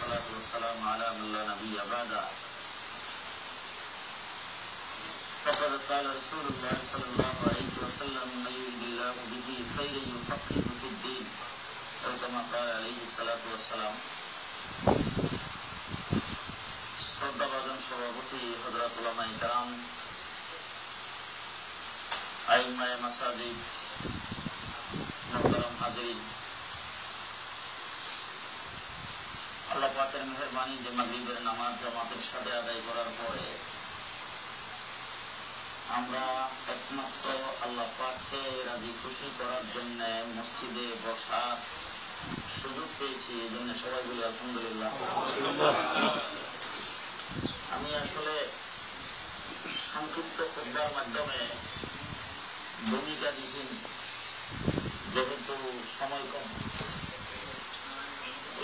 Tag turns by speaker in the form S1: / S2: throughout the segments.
S1: والصلاة والسلام على من لا نبي بعده فقد قال رسول الله صلى الله عليه وسلم من يريد الله به خيرا يفقهه في الدين أو كما قال عليه الصلاة والسلام শ্রদ্ধাভাজন সভাপতি হযরত উলামায়ে কেরাম, আইম্মায়ে মাসাজিদ, মুহতারাম হাজিরিন, আল্লাহ পাকের মেহেরবানি যে মাগরিবের নামাজ জামাতের সাথে আদায় করার পরে আমরা একমাত্র আল্লাহ পাককে রাজি খুশি করার জন্য মসজিদে বসার সুযোগ পেয়েছি। এই জন্য সবাই বলি আলহামদুলিল্লাহ। আমি আসলে সংক্ষিপ্ত খুতবার মাধ্যমে ভূমিকা দিন, যেহেতু সময় কম,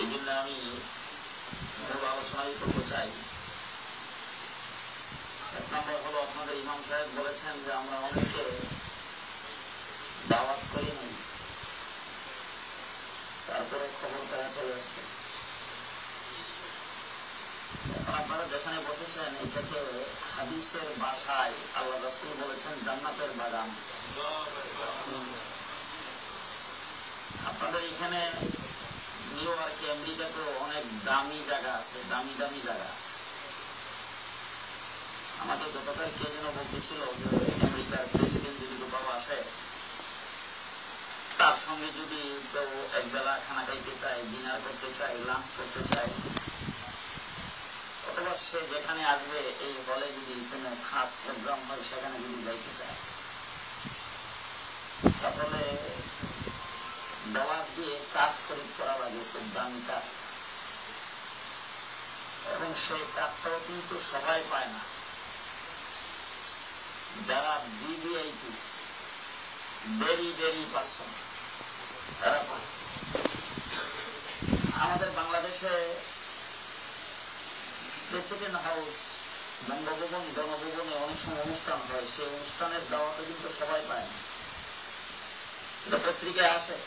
S1: এই জন্য আমি মূল আলোচনাই করতে চাই। এক নম্বর হলো, আপনাদের ইমাম সাহেব বলেছেন যে আমরা অনেকে দাওয়াত করি নাই, তারপরে খবর তারা চলে আসছে। আপনারা যেখানে বসেছেন এটাকে হাদিসের ভাষায় আল্লাহ রাসূল বলেছেন জান্নাতের বাগান। আপনাদের এখানে নিউ ইয়র্কে, আমেরিকাতেও অনেক দামি জায়গা আছে, দামি দামি জায়গা। আমাকে গতকাল কে যেন বলতেছিল যে আমেরিকার প্রেসিডেন্ট যদি কোথাও আসে, তার সঙ্গে যদি কেউ একবেলা খানা খাইতে চায়, ডিনার করতে চায়, লাঞ্চ করতে চায়, অথবা সে যেখানে আসবে এই হলে যদি কোনো খাস প্রোগ্রাম হয় সেখানে যদি যাইতে চায়, তাহলে ডলার দিয়ে কাঠ খরিদ করা লাগে, খুব দামি কাঠ। এবং সেই কাঠটাও কিন্তু সবাই পায় না, যারা ভিভিআইপি ভেরি ভেরি পার্সন তারা পায়। আমাদের বাংলাদেশে প্রেসিডেন্ট হাউস, বঙ্গভবন, জনভবনে অনেক সময় অনুষ্ঠান হয়, সেই অনুষ্ঠানের দাওয়াতে কিন্তু সবাই পায় না। এটা পত্রিকায় আসে,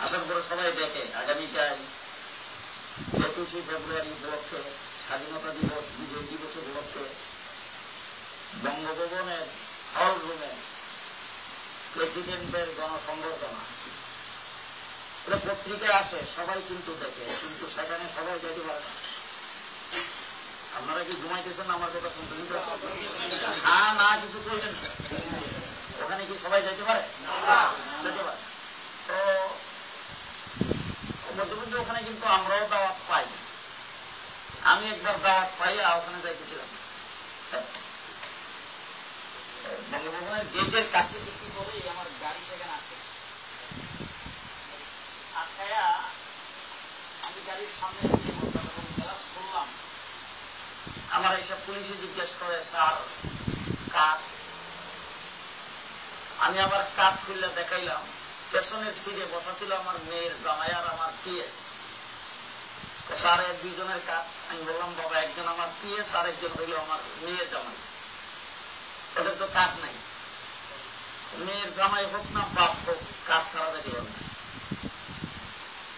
S1: আসার পরে সবাই দেখে আগামীকাল 21শে ফেব্রুয়ারি উপলক্ষে, স্বাধীনতা দিবস, বিজয় দিবস উপলক্ষে বঙ্গভবনের হল রুমে প্রেসিডেন্টের গণসংবর্ধনা। এটা পত্রিকায় আসে, সবাই কিন্তু দেখে, কিন্তু সেখানে সবাই যেতে পারে না। আপনারা কি ঘুমাইতেছেন আমার কথা শুনতে? হ্যাঁ না কিছু করবেন, ওখানে কি সবাই যেতে পারে? যেতে পারে। তো মধ্যবর্তী ওখানে কিন্তু আমরাও দাওয়াত পাই। আমি একবার দাওয়াত পাইয়া ওখানে যাইতেছিলাম, বঙ্গভবনের গেটের কাছে গেছি বলেই আমার গাড়ি সেখানে আটকেছে। আটকায়া আমি গাড়ির সামনে ছিলাম এবং গ্লাস খুললাম। আমার এইসব পুলিশে জিজ্ঞেস করে, স্যার কাঠ? আমি আবার কাঠ খুললে দেখাইলাম, পেছনের সিটে বসা ছিল আমার মেয়ের জামাই আর আমার পিএস। স্যার এর দুইজনের কাঠ? আমি বললাম, বাবা একজন আমার পিএস আর একজন হইল আমার মেয়ের জামাই, ওদের তো কাঠ নাই। মেয়ের জামাই হোক না বাপ হোক, কাঠ ছাড়া যেতে হবে না।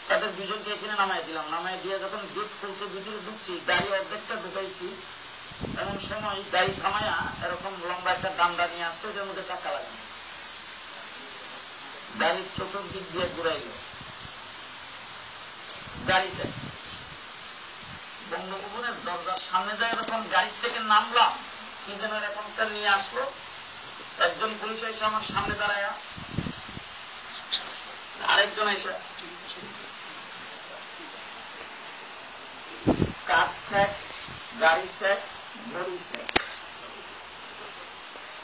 S1: তাদের দুজনকে এখানে নামাই দিলাম। নামাই দিয়ে যখন গেট খুলছে, ভিতরে ঢুকছি, গাড়ি অর্ধেকটা ঢুকাইছি, এমন সময় গাড়ি থামায়া এরকম লম্বা একটা ডান্ডা নিয়ে আসছে, ওদের মধ্যে চাকা লাগানো, গাড়ির চতুর্দিক দিয়ে ঘুরাইল, গাড়ি সেট। বঙ্গভবনের দরজার সামনে যায় যখন গাড়ির থেকে নামলাম, কি যেন এরকমটা নিয়ে আসলো, একজন পুলিশ এসে আমার সামনে দাঁড়ায়া, আরেকজন এসে কাঠ সেট, গাড়ি সেট, বডি সেট,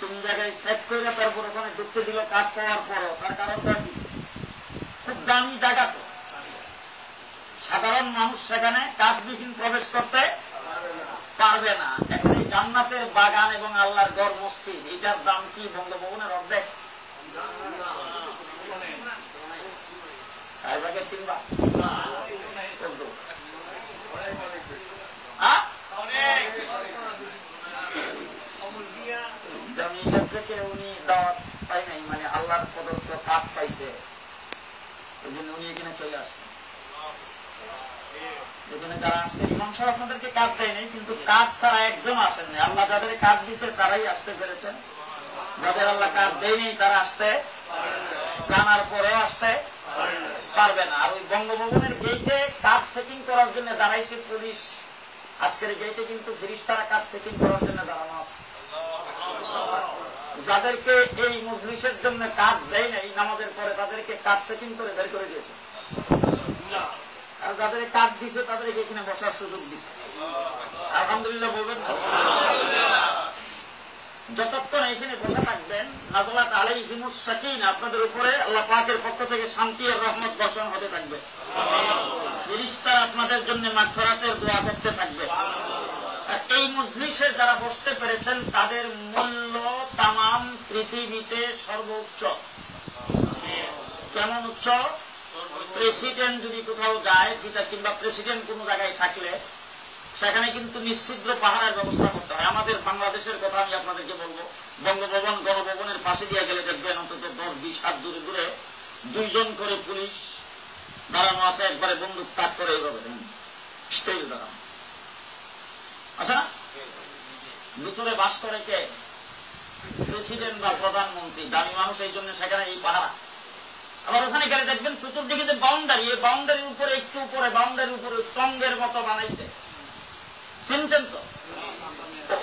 S1: 3 জায়গায় সেট করে তারপর ওখানে ঢুকতে দিল কাঠ পাওয়ার পরও। তার কারণটা কি? খুব দামি জায়গা তো, সাধারণ মানুষ সেখানে কাঠবিহীন প্রবেশ করতে পারবে না। এখন এই জান্নাতের বাগান এবং আল্লাহর ঘর মসজিদ, এটার দাম কি বঙ্গভবনের অর্ধেক? সাহেবাগের 3 ভাগ। থেকে উনি দাওয়াত পাই নাই, মানে আল্লাহর প্রদত্ত কাঠ পাইছে, এই জন্য উনি এখানে চলে আসছে। এখানে যারা আসছে ইমাম সাহেব আপনাদেরকে কাজ দেয় নাই, কিন্তু কাজ ছাড়া একজন আসেন নাই। আল্লাহ যাদের কাজ দিছে তারাই আসতে পেরেছেন, যাদের আল্লাহ কাজ দেয় নেই তারা আসতে জানার পরেও আসতে পারবে না। আর ওই বঙ্গভবনের গেটে কাজ চেকিং করার জন্য দাঁড়াইছে পুলিশ, আজকের গেটে কিন্তু ফেরেশতারা কাজ চেকিং করার জন্য দাঁড়ানো আছে। যাদেরকে এই মজলিসের জন্য কাজ দেয় নাই নামাজের পরে তাদেরকে কাজ চেকিং করে বের করে দিয়েছে, আর যাদের কাজ দিছে তাদেরকে এখানে বসার সুযোগ দিছে। আলহামদুলিল্লাহ বলবেন। যতক্ষণ এখানে বসে থাকবেন নাযালাত আলাইহিমুস সাকিনা, আপনাদের উপরে আল্লাহ পাকের পক্ষ থেকে শান্তি আর রহমত বর্ষণ হতে থাকবে। ফেরেশতারা আপনাদের জন্য মাগফিরাতের দোয়া করতে থাকবে। আর এই মজলিসে যারা বসতে পেরেছেন তাদের মূল্য তামাম পৃথিবীতে সর্বোচ্চ। কেমন উচ্চ? প্রেসিডেন্ট যদি কোথাও যায়, কিংবা প্রেসিডেন্ট কোন জায়গায় থাকলে সেখানে কিন্তু নিশ্চিদ্র পাহারার ব্যবস্থা করতে হয়। আমাদের বাংলাদেশের কথা আমি আপনাদেরকে বলবো, বঙ্গভবন গণভবনের পাশে দিয়ে গেলে দেখবেন অন্তত 10-20 হাত দূরে দূরে 2 জন করে পুলিশ দাঁড়ানো আছে, একবারে বন্দুক তাক করে এইভাবে স্টেজ দাঁড়ানো। আচ্ছা না? ভিতরে বাস করে কে? প্রেসিডেন্ট বা প্রধানমন্ত্রী, দামি মানুষ, এই জন্য সেখানে এই পাহারা। আবার ওখানে গেলে দেখবেন চতুর্দিকে যে বাউন্ডারি, এই বাউন্ডারির উপরে একটু উপরে বাউন্ডারির উপরে টঙ্গের মতো বানাইছে, চিনছেন তো?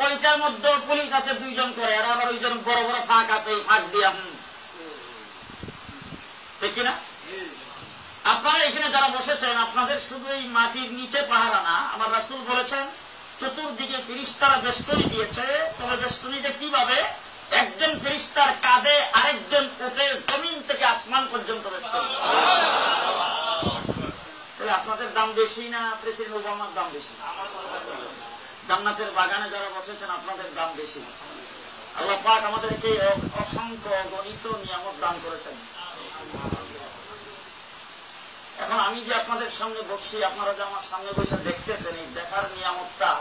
S1: ওইটার মধ্যে পুলিশ আছে 2 জন করে, আর আবার ওই জন বড় বড় ফাঁক আছে, এই ফাঁক দিয়ে ঠিক কিনা? আপনারা এখানে যারা বসেছেন আপনাদের শুধু এই মাটির নিচে পাহারা না, আমার রাসূল বলেছেন চতুর্দিকে ফেরেশতারা বেষ্টনী দিয়েছে। তবে বেষ্টনীতে কিভাবে? একজন ফেরেশতার কাঁধে আরেকজন উঠে জমিন থেকে আসমান পর্যন্ত বেষ্টনী। তাহলে আপনাদের দাম বেশি না প্রেসিডেন্ট ওবামার দাম বেশি? জান্নাতের বাগানে যারা বসেছেন আপনাদের দাম বেশি। আল্লাহ পাক আমাদেরকে অসংখ্য গণিত নিয়ামত দান করেছেন। এখন আমি যে আপনাদের সামনে বসছি, আপনারা যে আমার সামনে বসে দেখতেছেন, এই দেখার নিয়ামতটা,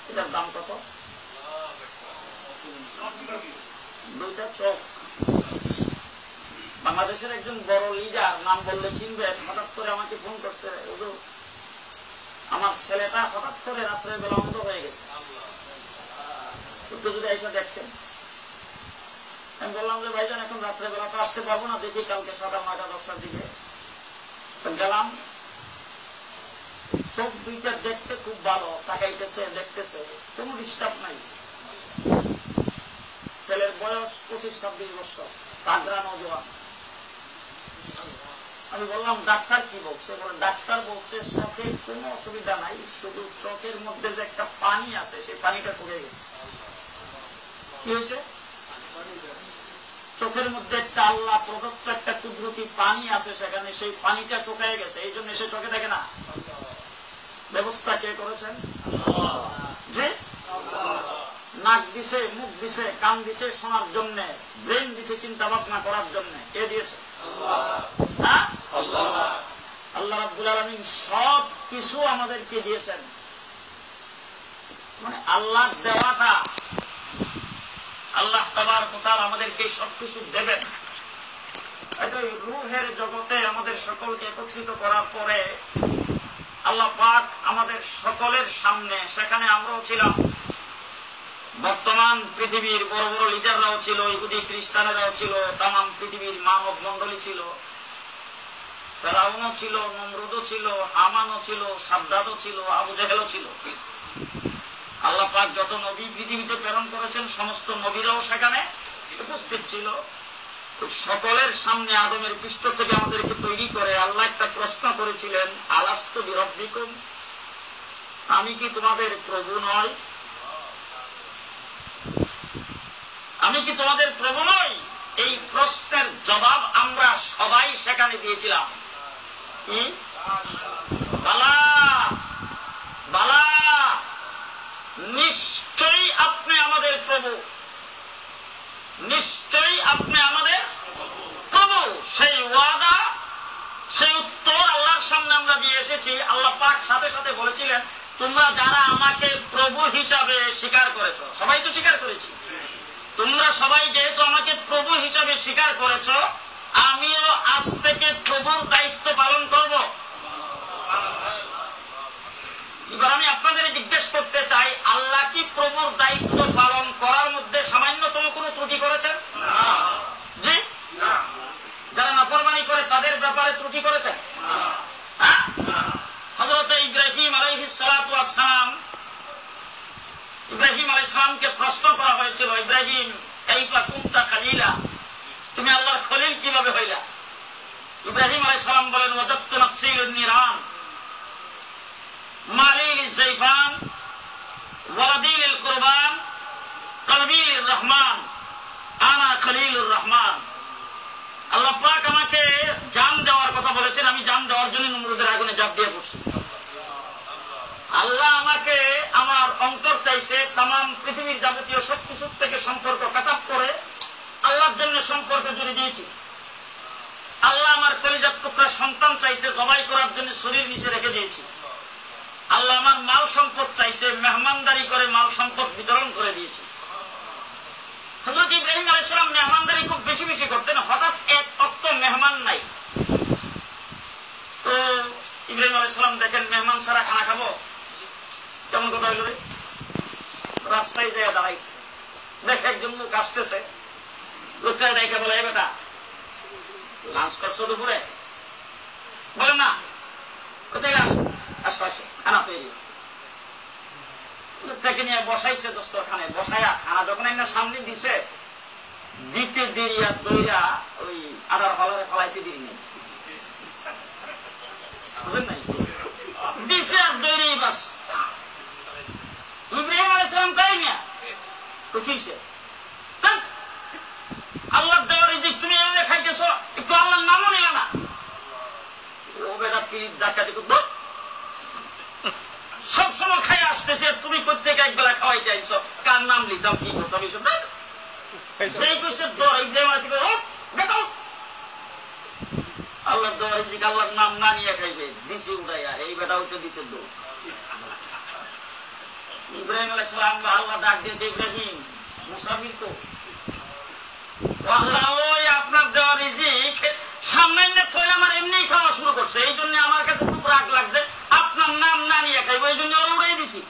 S1: এটার দাম কত? 2টা চোখ। বাংলাদেশের একজন বড় লিডার, নাম বললে চিনবেন, হঠাৎ করে আমাকে ফোন করছে, আমার ছেলেটা হঠাৎ করে রাত্রের বেলা অন্ধ হয়ে গেছে, একটু যদি এসে দেখতেন। আমি বললাম যে ভাইজান এখন রাত্রে বেলা তো আসতে পারবো না, দেখি কালকে সকাল 9টা 10টার দিকে গেলাম। চোখ 2টা দেখতে খুব ভালো, তাকাইতেছে, দেখতেছে, কোন ডিস্টার্ব নাই। ছেলের বয়স 25-26 বছর, তাগড়া নওজোয়ান। আমি বললাম ডাক্তার কি বলছে? বলে ডাক্তার বলছে চোখে কোনো অসুবিধা নাই, শুধু চোখের মধ্যে যে একটা পানি আছে সেই পানিটা শুকিয়ে গেছে। কি হয়েছে? চোখের মধ্যে একটা আল্লাহ প্রদত্ত একটা কুদরতি পানি আছে, সেখানে সেই পানিটা শুকিয়ে গেছে, এই জন্য সে চোখে দেখে না। ব্যবস্থা কে করেছেন? যে নাক দিছে, মুখ দিছে, কান দিছে শোনার জন্য, ব্রেন দিছে চিন্তা ভাবনা করার জন্য, কে দিয়েছে? আল্লাহ রাব্বুল আলামিন সব কিছু আমাদেরকে দিয়েছেন। মানে আল্লাহ দেওয়াটা, আল্লাহ তাবারক ওয়া তাআলা আমাদেরকে সবকিছু দেবেন। রূহের জগতে আমাদের সকলকে একত্রিত করার পরে আল্লাহ পাক আমাদের সকলের সামনে, সেখানে আমরাও ছিলাম, বর্তমান পৃথিবীর বড় বড় লিডাররাও ছিল, ইহুদি খ্রিস্টানেরাও ছিল, তামাম পৃথিবীর মানব মন্ডলী ছিল, ফেরাউনও ছিল, নমরুদও ছিল, হামানও ছিল, সাদ্দাদও ছিল, আবু জেহেলও ছিল। আল্লাহ পাক যত নবী পৃথিবীতে প্রেরণ করেছেন সমস্ত নবীরাও সেখানে উপস্থিত ছিল। সকলের সামনে আদমের পৃষ্ঠ থেকে আমাদেরকে তৈরি করে আল্লাহ একটা প্রশ্ন করেছিলেন, আলাস্তু বিরব্বিকুম, আমি কি তোমাদের প্রভু নই? আমি কি তোমাদের প্রভু নই? এই প্রশ্নের জবাব আমরা সবাই সেখানে দিয়েছিলাম। কি? বালা বালা, নিশ্চয়ই আপনি আমাদের প্রভু, নিশ্চয়ই আপনি আমাদের প্রভু। সেই ওয়াদা, সেই উত্তর আল্লাহর সামনে আমরা দিয়ে এসেছি। আল্লাহ পাক সাথে সাথে বলেছিলেন, তোমরা যারা আমাকে প্রভু হিসাবে স্বীকার করেছ, সবাই তো স্বীকার করেছি, তোমরা সবাই যেহেতু আমাকে প্রভু হিসাবে স্বীকার করেছ, আমিও আজ থেকে প্রভুর দায়িত্ব পালন করব। সালামকে প্রশ্ন করা হয়েছিল, ইব্রাহিম কাইফা কুনতা খালিলা, তুমি আল্লাহর খলিল কিভাবে হইলা? ইব্রাহিম আলাইহিস সালাম বলেন, ওয়াজাদতু নাফসি লিন-নিরান মালি লিজ-যাইফান ওয়ালাদি লিল-কুরবান কলবি লির-রহমান আনা খলিলুর রহমান। আল্লাহ পাক আমাকে জান দেওয়ার কথা বলেছেন, আমি জান দেওয়ার জন্য নমরুদের আগুনে ঝাঁপ দিয়ে বসছি। আল্লাহ আমাকে আমার অন্তর চাইছে, তামাম পৃথিবীর যাবতীয় সবকিছুর থেকে সম্পর্ক কাটাপ করে আল্লাহর জন্য সম্পর্ক জুড়ে দিয়েছি। আল্লাহ আমার কলিজার টুকরা সন্তান চাইছে, জবাই করার জন্য শরীর নিচে রেখে দিয়েছি। আল্লাহ আমার মাল সম্পদ চাইছে, মেহমানদারি করে মাল সম্পদ বিতরণ করে দিয়েছি। হযরত ইব্রাহিম আলাইহিস সালাম মেহমানদারি খুব বেশি বেশি করতেন। হঠাৎ এক অক্ত মেহমান নাই, তো ইব্রাহিম আলাইহিস সালাম দেখেন মেহমান ছাড়া খানা খাবো, কেমন কথা হইল রে। রাস্তায় যায় দাঁড়াইছে, দেখে একজন লোক আসতেছে, লোকটা দেখে বলে, বেটা লাঞ্চ করছো দুপুরে? বলে না। কোথায় আসো? আসো আসো, খানা তৈরি। লোকটাকে নিয়ে বসাইছে দস্তরখানে, বসাইয়া খানা যখন একটা সামনে দিছে, দিতে দেরি আর দইরা ওই আদার হলারে ফলাইতে দেরি নেই, বুঝলেন নাই? দিছে আর দইরি বাস। ইব্রাহিম আলাইহিস সালাম তাই মিয়া তো কিছে, আল্লাহ দেওয়া রিজিক তুমি এনে খাইতেছো, একটু আল্লাহর নামও নিলা না। ও বেটা পিরিত ডাকাতি করতো, সবসময় খাই আসতেছে, তুমি কোথেকে একবেলা খাওয়াই চাইছো, কার নাম লিতাম, কি করতাম, এইসব সেই কোশ্চেন তো ইব্রাহিম আলাইহিস সালাম দেখো আল্লাহ দেওয়া রিজিক আল্লাহর নাম না নিয়ে খাইবে, দিছে উড়াইয়া, এই বেটা হইতে দিছে দৌড়। ইব্রাহিম আলাইহিস সালাম আল্লাহ ডাক দিয়ে, ইব্রাহিম মুসাফির তো আল্লাহ ওই আপনার দেওয়া রিজিক সামনে থইলে আমার এমনি খাওয়া শুরু করছে, এই জন্য আমার কাছে খুব রাগ লাগছে, আপনার নাম না নিয়ে খাইবো, এই জন্য ওরা উড়াই দিছি।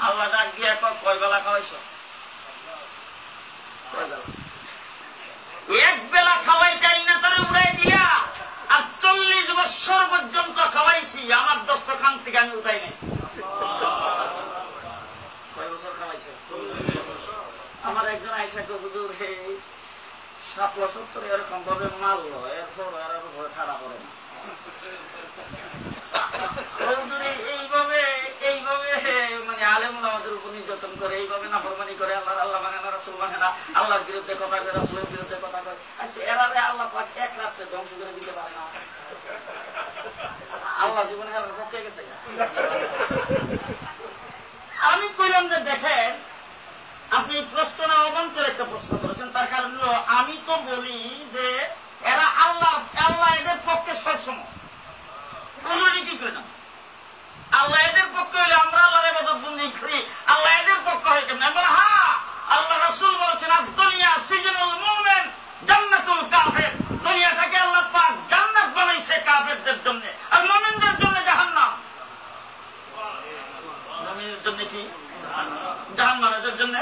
S1: আল্লাহ ডাক দিয়ে কয় বেলা খাওয়াইছ? এক বেলা খাওয়াই চাই না, তাহলে উড়াই দিয়া, আর 40 বছর পর্যন্ত খাওয়াইছি, আমার দস্তরখান থেকে আমি উঠাই নাই। কয় বছর খাওয়াইছে? আমার একজন আইসাকে হুজুর হে 70 এরকম ভাবে মারলো, এরপর আর ভয় খারাপ করে না। এইভাবে এইভাবে মানে আলেমুল আমাদের উপর নির্যাতন করে, এইভাবে নাফরমানি করে, আল্লাহ আল্লাহ মানে না, রাসূল মানে না, আল্লাহর বিরুদ্ধে কথা কয়, রাসূলের বিরুদ্ধে কথা কয়। আচ্ছা এরারে আল্লাহ পাক এক রাত্রে ধ্বংস করে দিতে পারে না? আল্লাহ জীবনে এর পক্ষে গেছে। আমি কইলাম যে দেখেন, আপনি প্রশ্ন না অবান্তর একটা প্রশ্ন করেছেন, তার কারণ হলো আমি তো বলি যে এরা আল্লাহ আল্লাহ এদের পক্ষে সবসময় কি করে না, আল্লাহ এদের পক্ষে হইলে আমরা আল্লাহর ইবাদত বন্দেগী করি, আল্লাহ এদের পক্ষে হয় কেমন? হ্যাঁ, আল্লাহ রাসূল বলছেন আজ দুনিয়া সিজনুল মুমিন জান্নাতুল কাফির, দুনিয়াটাকে আল্লাহ পাক জান্নাত বানাইছে কাফেরদের জন্য, আর মুমিনদের জন্য জাহান্নাম। মুমিনদের জন্য কি জাহান্নাম, এদের জন্য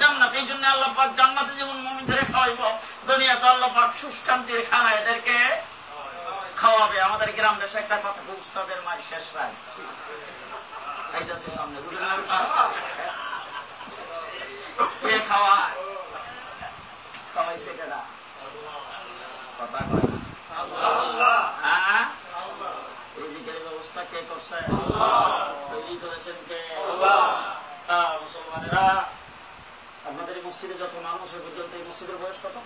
S1: জান্নাত। এই জন্য আল্লাহ পাক জান্নাতে যেমন মুমিনদের খাওয়াইব, দুনিয়াতে আল্লাহ পাক সুশান্তির খানা এদেরকে খাওয়াবে। আমাদের গ্রাম দেশে একটা কথা, উস্তাদের মার শেষ রায় খাইতেছে সামনে, বুঝলেন? কে খাওয়াইছে কেডা? কথা কয় হ্যাঁ, রিজিকের ব্যবস্থা কে করছে? তৈরি করেছেন কে? মুসলমানেরা, আপনাদের এই মসজিদে যত মানুষ পর্যন্ত, এই মসজিদের বয়স কত?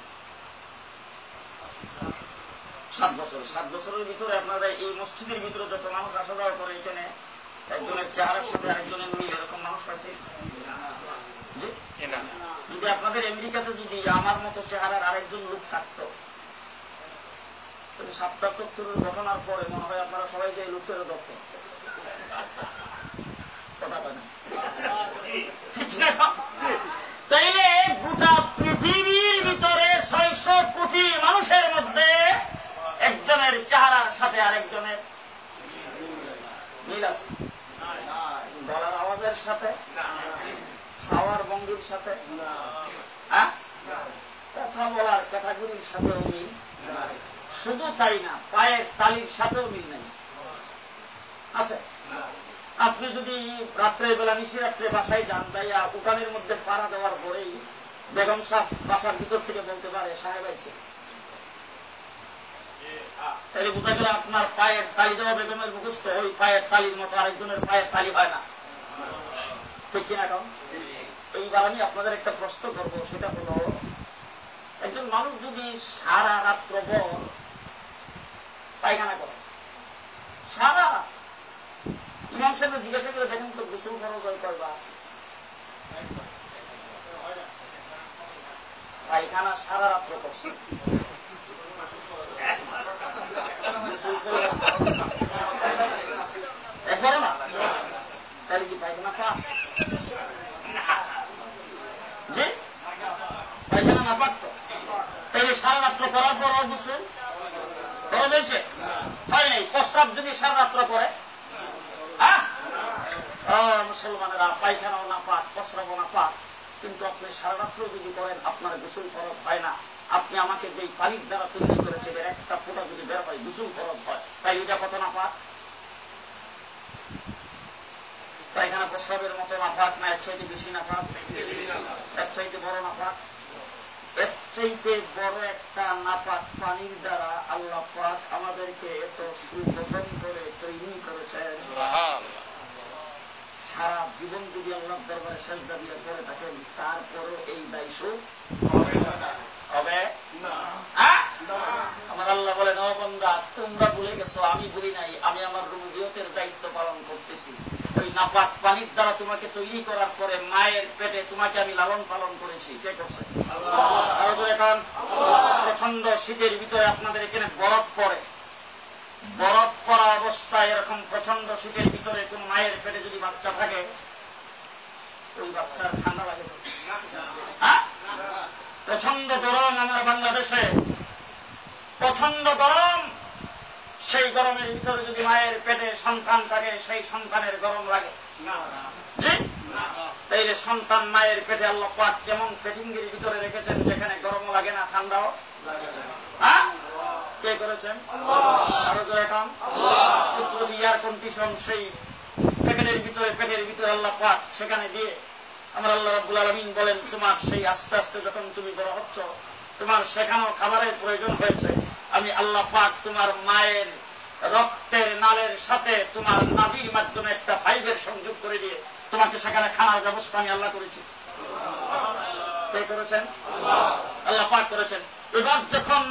S1: 7 বছর। 7 বছরের ভিতরে আপনারা এই মসজিদের ভিতরে যত মানুষ আসা যাওয়া করে, এখানে একজনের চেহারার সাথে আরেকজনের মিল এরকম মানুষ পাইছে? যদি আপনাদের আমেরিকাতে যদি আমার মতো চেহারার আরেকজন লোক থাকতো, তাহলে ৭৭ ঘটনার পরে মনে হয় আপনারা সবাই যে লোকের দক্ষ কথা পায় না, ঠিক না? তাইলে গোটা পৃথিবীর ভিতরে 600 কোটি মানুষের মধ্যে একজনের চেহারার সাথে আরেকজনের মিল আছে? গলার আওয়াজের সাথে, খাওয়ার ভঙ্গির সাথে, কথা বলার ক্যাটাগরির সাথেও মিল। শুধু তাই না, পায়ের তালির সাথেও মিল নেই, আছে? আপনি যদি রাত্রের বেলা নিশিরাত্রে বাসায় যান, তাইয়া উঠানের মধ্যে পাড়া দেওয়ার পরেই বেগম সাহেব বাসার ভিতর থেকে বলতে পারে সাহেব আইছে, তাহলে বোঝা গেল আপনার পায়ের তালি দেওয়া বেগমের মুখস্থ ওই পায়ের তালির মতো আরেকজনের পায়ের তালি হয় না, ঠিক কিনা? কারণ এইবার আমি আপনাদের একটা প্রশ্ন করবো, সেটা হলো একজন মানুষ যদি সারা রাত্র ভর পায়খানা করে, সারা রাত, ইমাম সাহেব জিজ্ঞাসা করে দেখেন তো গোসল ফরজ হয় কয়বার? পায়খানা সারা রাত্র করছে, একবারও না, তাহলে কি পায়খানা পাক? জি, পায়খানা না পাক তো, তাইলে সারা রাত্র করার পর গোসল ফরজ হয়েছে? হয় নাই। প্রস্রাব যদি সারা রাত্র করে, মুসলমানেরা পায়খানাও না পাক, প্রস্রাবও না পাক, কিন্তু আপনি সারা রাত্র যদি করেন আপনার গোসল ফরজ হয় না। আপনি আমাকে যে পানির দ্বারা তৈরি করেছেন এর একটা ফোঁটা যদি বের হয় গোসল ফরজ হয়, তাই এটা কত না পাক? পায়খানা প্রস্রাবের মতো না পাক, না এর চাইতে বেশি না পাক, এর চাইতে বড় না পাক? এর চাইতে বড় একটা নাপাক পানির দ্বারা আল্লাহ পাক আমাদেরকে এত সুগঠন করে তৈরি করেছেন। সারা জীবন যদি আল্লাহর দরবারে সেজদা দিয়ে পড়ে থাকেন, তারপরও এই দায়িত্ব হবে না। আমার আল্লাহ বলেন, ও বান্দা, তোমরা ভুলে গেছো, আমি ভুলি নাই, আমি আমার রুবুবিয়তের দায়িত্ব পালন করতেছি। ওই নাপাক পানির দ্বারা তোমাকে তৈরি করার পরে মায়ের পেটে তোমাকে আমি লালন পালন করেছি। কে করছে? আল্লাহ। এখন প্রচন্ড শীতের ভিতরে আপনাদের এখানে বরফ পড়ে, বরফ পড়া অবস্থায় এরকম প্রচন্ড শীতের ভিতরে কোন মায়ের পেটে যদি বাচ্চা থাকে, ওই বাচ্চার ঠান্ডা লাগে? প্রচন্ড গরম আমার বাংলাদেশে, প্রচন্ড গরম। সেই গরমের ভিতরে যদি মায়ের পেটে সন্তান থাকে, সেই সন্তানের গরম লাগে? তাইলে সন্তান মায়ের পেটে আল্লাহ পাক কেমন পেটিঙ্গির ভিতরে রেখেছেন, যেখানে গরমও লাগে না, ঠান্ডাও? কে করেছেন? আরো জোরে কাম। এয়ার কন্ডিশন সেই পেটের ভিতরে আল্লাহ পাক সেখানে দিয়ে আমার আল্লাহ রাব্বুল আলামিন বলেন, তোমার সেই আস্তে আস্তে যখন তুমি বড় হচ্ছ, তোমার সেখানেও খাবারের প্রয়োজন হয়েছে, আমি আল্লাহ পাক তোমার মায়ের রক্তের নালের সাথে তোমার নাভির মাধ্যমে একটা পাইপের সংযোগ করে দিয়ে তোমাকে সেখানে খানার ব্যবস্থা আমি আল্লাহ করেছি। কে করেছেন? আল্লাহ পাক করেছেন। এবার যখন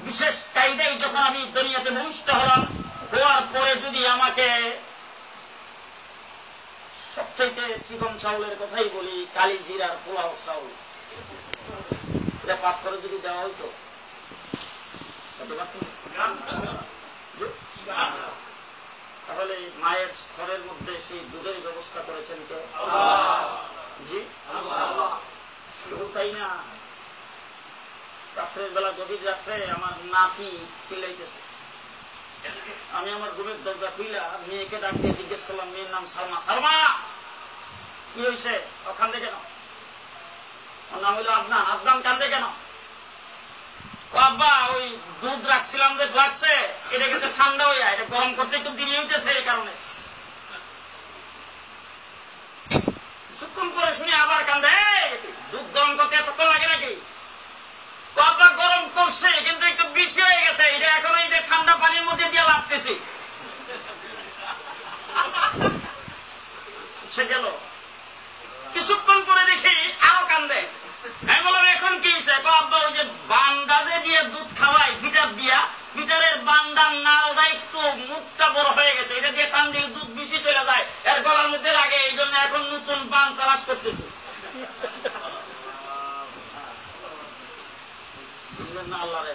S1: বিশেষ কায়দায় যখন আমি দুনিয়াতে ভূমিষ্ঠ হলাম, হওয়ার পরে যদি আমাকে সবচেয়ে চিকন চাউলের কথাই বলি, কালি জিরার পোলাও চাউল, এটা পাক করে যদি দেওয়া হইতো, তাহলে মায়ের স্তরের মধ্যে সেই দুধের ব্যবস্থা করেছেন কে? জি, শুধু তাই না, রাত্রের বেলা গভীর রাত্রে আমার নাতি চিল্লাইতেছে, আমি আমার রুমের দরজা খুইলা মেয়েকে ডাক দিয়ে জিজ্ঞেস করলাম, মেয়ের নাম সালমা, সালমা কি হয়েছে? কান্দে কেন? ওর নাম হইল আদনান। আদনান কান্দে কেন? আব্বা ওই দুধ রাখছিলাম যে লাগছে, এটা গেছে ঠান্ডা হইয়া, এটা গরম করতে একটু দেরি হইতেছে, এই কারণে। কিছুক্ষণ পরে শুনি আবার কান্দে, দুধ গরম করতে এতক্ষণ লাগে নাকি? আব্বা গরম করছে কিন্তু একটু বেশি হয়ে গেছে, এটা এখন এই ঠান্ডা পানির মধ্যে দিয়ে লাগতেছি। সে গেল, কিছুক্ষণ পরে দেখি আরো কান্দে। আমি বললাম এখন কি হয়েছে? আব্বা ওই যে বান্দাজে দিয়ে দুধ খাওয়াই ফিটার দিয়া, ফিটারের বান্দার নালটা একটু মুখটা বড় হয়ে গেছে, এটা দিয়ে কান দিলে দুধ বেশি চলে যায়, এর গলার মধ্যে লাগে, এই জন্য এখন নতুন বান তালাশ করতেছে। শুনলেন না আল্লাহ রে?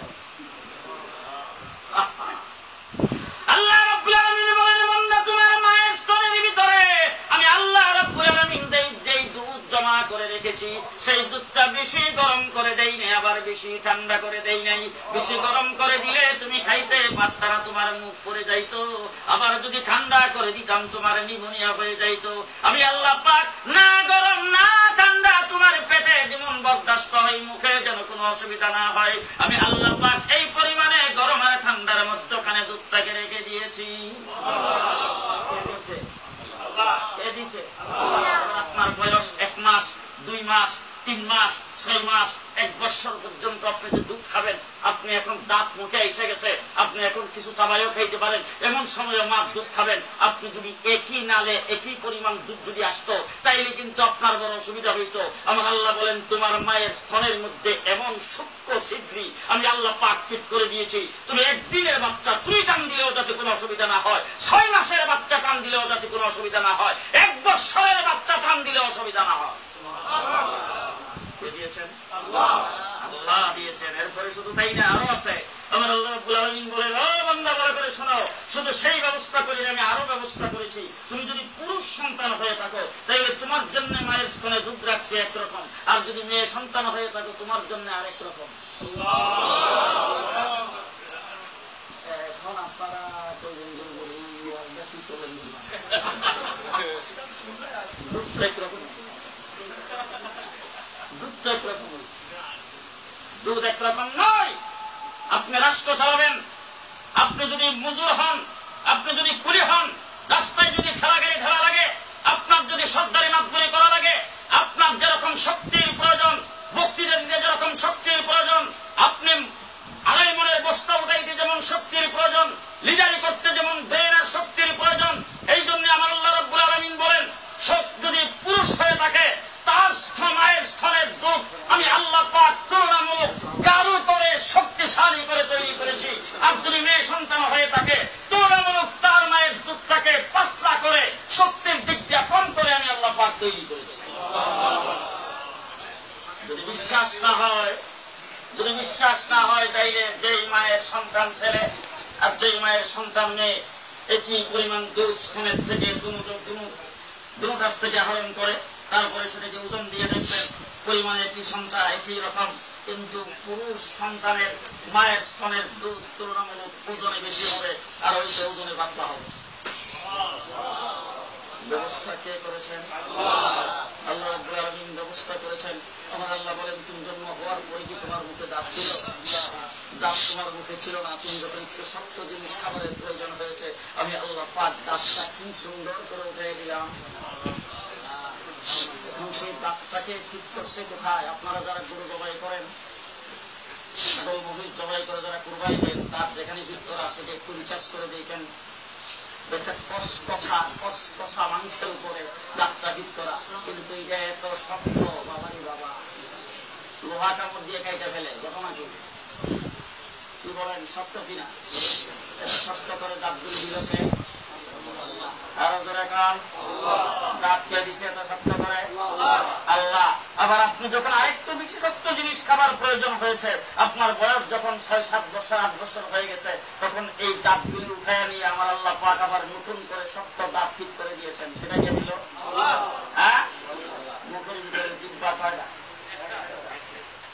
S1: আল্লাহ রাব্বুল আলামিন বলেন, বান্দা তোমার মায়ের স্তনের ভিতরে আমি আল্লাহ রাব্বুল আলামিন যেই দুধ জমা করে রেখেছি, সেই দুধটা বেশি গরম করে দেই নাই, আবার বেশি ঠান্ডা করে দেই নাই। বেশি গরম করে দিলে তুমি খাইতে পারতা, তোমার মুখ পড়ে যাইতো, আবার যদি ঠান্ডা করে দিতাম তোমার নিউমোনিয়া হয়ে যাইতো। আমি আল্লাহ পাক না গরম না ঠান্ডা তোমার পেটে যেমন বরদাস্ত হয়, মুখে যেন কোনো অসুবিধা না হয়, আমি আল্লাহ পাক এই পরিমাণে গরম আর ঠান্ডার মধ্যখানে দুধটাকে রেখে দিয়েছি। কে দিছে? আপনার বয়স 1 মাস, 2 মাস, 3 মাস, 6 মাস, 1 বছর পর্যন্ত আপনি যে দুধ খাবেন, আপনি এখন দাঁত মুখে এসে গেছে, আপনি এখন কিছু চাবাইও খাইতে পারেন, এমন সময় মা দুধ খাবেন। আপনি যদি একই নালে একই পরিমাণ দুধ যদি আসতো, তাইলে কিন্তু আপনার বড় অসুবিধা হইতো। আমার আল্লাহ বলেন, তোমার মায়ের স্তনের মধ্যে এমন সূক্ষ্ম ছিদ্রি আমি আল্লাহ পাক ফিট করে দিয়েছি, তুমি 1 দিনের বাচ্চা তুমি টান দিলেও যাতে কোনো অসুবিধা না হয়, 6 মাসের বাচ্চা টান দিলেও যাতে কোনো অসুবিধা না হয়, 1 বছরের বাচ্চা টান দিলেও অসুবিধা না হয়। দিয়েছেন আল্লাহ দিয়েছেন। এরপরে শুধু তাই না, আরো আছে। আমার আল্লাহ রাব্বুল আলামিন বলেন, ও বান্দা ভালো করে শোনো, শুধু সেই ব্যবস্থা করি আমি আরো ব্যবস্থা করেছি। তুমি যদি পুরুষ সন্তান হয়ে থাকো, তাইলে তোমার জন্য মায়ের স্তনে দুধ রাখছে একরকম, আর যদি মেয়ে সন্তান হয়ে থাকো তোমার জন্য আরেক রকম। এখন আপনারা দুধ একরকম নয়। আপনি রাষ্ট্র চালাবেন, আপনি যদি মজুর হন, আপনি যদি কুলি হন, রাস্তায় যদি ঠেলা গাড়ি ঠেলা লাগে, আপনার যদি সর্দারি মাতবরি করা লাগে, আপনার যেরকম শক্তির প্রয়োজন, বক্তৃতা দিতে যেরকম শক্তির প্রয়োজন, আপনি আড়াই মনের বস্তা উঠাইতে যেমন শক্তির প্রয়োজন, লিডারি করতে যেমন ব্রেনের শক্তির প্রয়োজন, এই জন্য আমার আল্লাহ রাব্বুল আলামিন বলেন, সব যদি পুরুষ হয়ে থাকে তার মায়ের স্থলের দুধ আমি আল্লাহ পাক তুলনামূলক গাঢ় করে শক্তিশালী করে তৈরি করেছি। আর যদি মেয়ে সন্তান হয়ে থাকে তুলনামূলক তার মায়ের দুধটাকে পাতলা করে শক্তির দিক দিয়ে কম করে আমি আল্লাহ পাক তৈরি করেছি। যদি বিশ্বাস না হয় তাইলে যেই মায়ের সন্তান ছেলে আর যেই মায়ের সন্তান মেয়ে একই পরিমাণ দুধ স্তনের থেকে দুটার থেকে আহরণ করে, তারপরে সেটাকে ওজন দিয়ে দেখবেন পরিমাণে একই সংখ্যা একই রকম, কিন্তু পুরুষ সন্তানের মায়ের স্তনের দুধ তুলনামূলক ওজনে বেশি হবে আর ওইটা ওজনে পাতলা হবে। ব্যবস্থা কে করেছেন? আল্লাহ রাব্বুল আলামিন ব্যবস্থা করেছেন। আমার আল্লাহ বলেন, তুমি জন্ম হওয়ার পরে কি তোমার মুখে দাঁত ছিল? দাঁত তোমার মুখে ছিল না। তুমি যখন একটু শক্ত জিনিস খাবারের প্রয়োজন হয়েছে, আমি আল্লাহ পাক দাঁতটা কি সুন্দর করে উঠে দিলাম। এখন সেই দাঁতটাকে ঠিক করছে কোথায়? আপনারা যারা গরু জবাই করেন, ছাগল মহিষ জবাই করে যারা কুরবানি দেন, তার যেখানে ভিতর সেটা একটু রিচার্জ করে দেখেন, একটা কসকসা মাংসের উপরে দাঁতটা হিট করা, কিন্তু এটা এত শক্ত, বাবারি বাবা, লোহা কাপড় দিয়ে কাইটা ফেলে। ঘটনা কি বলেন, শক্ত কিনা? শক্ত করে দাঁতগুলি দিল কে? আরো জোরে কান। দাঁত কে দিছে এত শক্ত করে? আল্লাহ। আবার আপনি যখন আরেকটু বেশি শক্ত জিনিস খাবার প্রয়োজন হয়েছে, আপনার বয়স যখন 6-7 বছর 8 বছর হয়ে গেছে, তখন এই দাঁতগুলি উঠায় নিয়ে আমার আল্লাহ পাক আবার নতুন করে শক্ত দাঁত ফিট করে দিয়েছেন। সেটা কে দিল? হ্যাঁ, মুখের ভিতরে জিহ্বা কয়টা?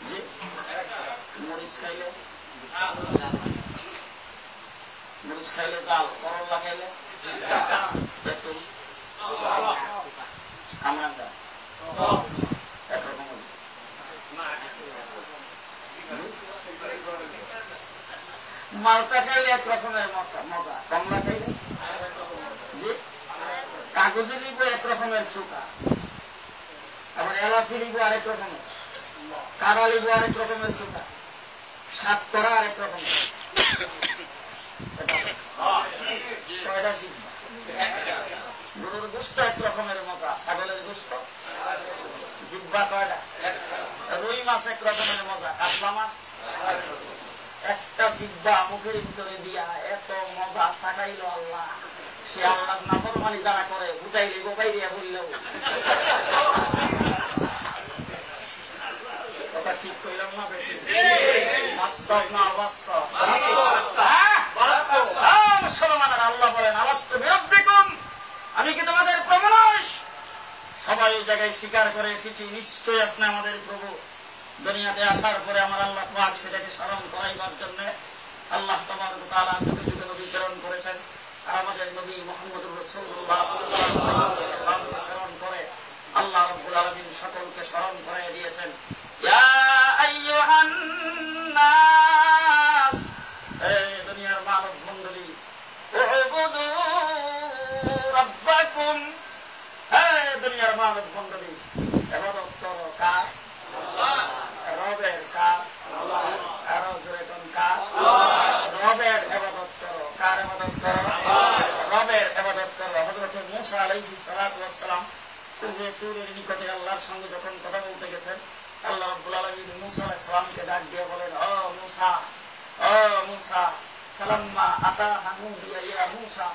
S1: জি, মরিচ খাইলে জাল, করল্লা খাইলে তেঁতুল, কামরাঙ্গা, একরকম। মালটা খাইলে এক রকমের মজা, কমলা খাইলে জি, কাগজি লিবু এক রকমের চোখা, আবার এলাচি লিবু আরেক রকমের, কারা লিবু আরেক রকমের চোখা, সাত করা আরেক রকমের। গরুর গোস্ত এক রকমের মজা, ছাগলের গোস্ত, জিহ্বা কয়টা? রুই মাছ এক রকমের মজা, কাতলা মাছ। একটা জিহ্বা মুখের ভিতরে দিয়া এত মজা সাকাইল আল্লাহ, সে আল্লাহ নাফরমানি যারা করে উঠাইলে গোপাইরিয়া বললেও কথা ঠিক কইলাম না? বাস্তব না অবাস্তব? মুসলমানের আল্লাহ বলেন, আলাস্তু বিরাব্বিকুম, আমি কি তোমাদের প্রভু নই? সবাই এই জায়গায় স্বীকার করে এসেছি, নিশ্চয়ই আপনি আমাদের প্রভু। দুনিয়াতে আসার পরে আমার আল্লাহ পাক সেটাকে স্মরণ করাইবার জন্য আল্লাহ তাবারক ওয়া তাআলা যুগে নবী প্রেরণ করেছেন। আর আমাদের নবী মুহাম্মদুর রাসূলুল্লাহ সাল্লাল্লাহু আলাইহি ওয়াসাল্লামকে প্রেরণ করে আল্লাহ রাব্বুল আলামিন সকলকে স্মরণ করাই দিয়েছেন। ইয়া আইয়ুহান নাস, এই দুনিয়ার মানব মণ্ডলী, উবুদু রাব্বাকুম মানব মন্ডলী, ইবাদত করো কার? রবের। কার? আরো জোরে কোন কার? রবের ইবাদত করো। কার ইবাদত করো? রবের ইবাদত করো। হযরত মূসা আলাইহিস সালাতু ওয়াস সালাম পূর্বে তুরের নিকটে আল্লাহর সঙ্গে যখন কথা বলতে গেছেন, আল্লাহ রাব্বুল আলামিন মূসা আলাইহিস সালামকে ডাক দিয়ে বলেন, ও মূসা, ও মূসা, ফালাম্মা আতাহা নুদিয়া ইয়া মূসা,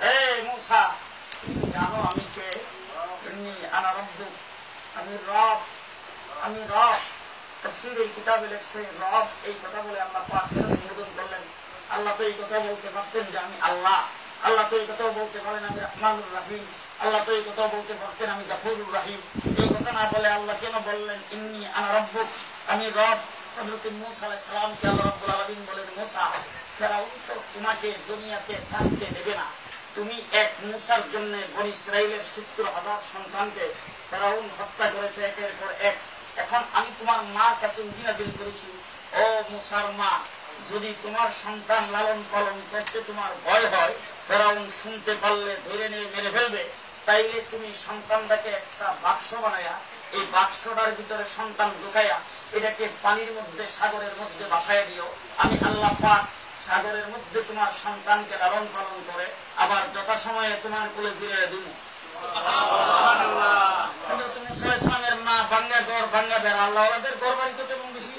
S1: হে মূসা, জানো আমি কে? ইন্নী আনা রাব্বুক, আমি রব, আমি রব। তাফসীরের কিতাবে লেখছে রব এই কথা বলে আল্লাহ পাক কেন সম্বোধন করলেন? আল্লাহ তো এই কথা বলতে পারতেন যে আমি আল্লাহ, আল্লাহ তো এই কথাও বলতে পারেন আমি রহমানুর রহিম, আল্লাহ তো এই কথাও বলতে পারতেন আমি গফুরুর রহিম। এই কথা না বলে আল্লাহ কেন বললেন ইন্নী আনা রাব্বুক, আমি রব? হযরত মূসা আলাইহিস সালামকে আল্লাহ রাব্বুল আলামিন বলেন, মূসা, ফেরাউন তো তোমাকে দুনিয়াতে থাকতে দেবে না। তুমি এক মূসার জন্য বনী ইসরাইলের 70,000 সন্তানকে ফেরাউন হত্যা করেছে একের পর এক। এখন আমি তোমার মার কাছে উহি নাযিল করেছি, ও মূসার মা, যদি তোমার সন্তান লালন পালন করতে তোমার ভয় হয়, ফেরাউন শুনতে পারলে ধরে নিয়ে মেরে ফেলবে, তাইলে তুমি সন্তানটাকে একটা বাক্স বানায়া এই বাক্সটার ভিতরে সন্তান ঢুকাইয়া এটাকে পানির মধ্যে, সাগরের মধ্যে ভাসাইয়া দিও। আমি আল্লাহ পাক সাগরের মধ্যে তোমার সন্তানকে লালন পালন করে আবার যথাসময়ে তোমার কোলে ফিরে দিব। ইসলামের মা ভাঙ্গা ঘর ভাঙ্গা বেড়া, আল্লাহদের ঘর বাড়ি তো তেমন বেশি